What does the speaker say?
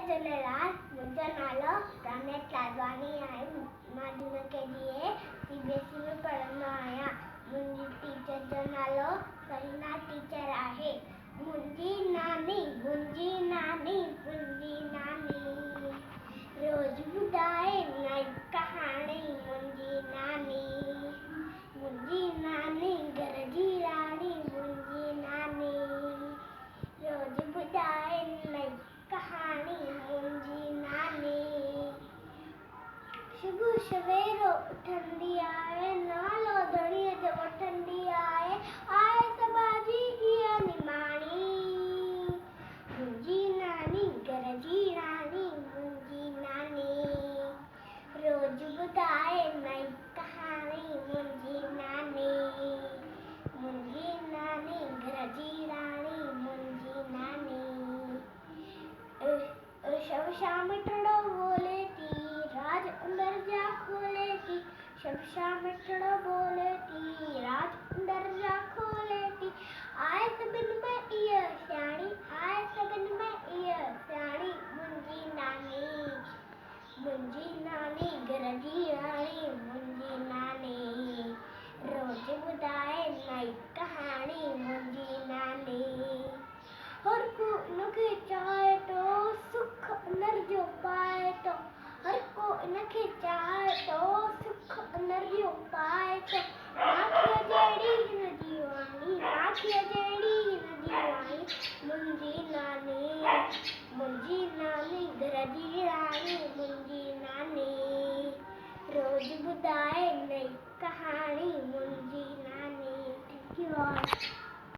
झूलेलाल। मुंहिंजो नालो रमेश लालवानी आहे। मां जूना केजी सीबीएसई में पढ़ंदो आहियां। मुंहिंजी टीचर जो नालो सरीना टीचर आहे। मुंहिंजी नानी रोज़ ॿुधाए नई कहाणी। मुंहिंजी नानी घर जी राणी। मुंहिंजी नानी रोज़ ॿुधाए नई कहाणी। मुंहिंजी नानी सुबुह सवेरो उथंदी आहे, नालो धणीअ जो वठंदी आहे, आए सभाजी इहा निमाणी। मुंहिंजी नानी घर जी राणी। मुंहिंजी नानी रोज़ ॿुधाए नई कहाणी। मुंहिंजी नानी घर जी राणी। मुंहिंजी नानी शब शाम मिठड़ो बोले थी, राज अंदर जा खोले थी। शब शाम मिठड़ो बोले थी, राज अंदर जा खोले थी। आए सभिनि में इहा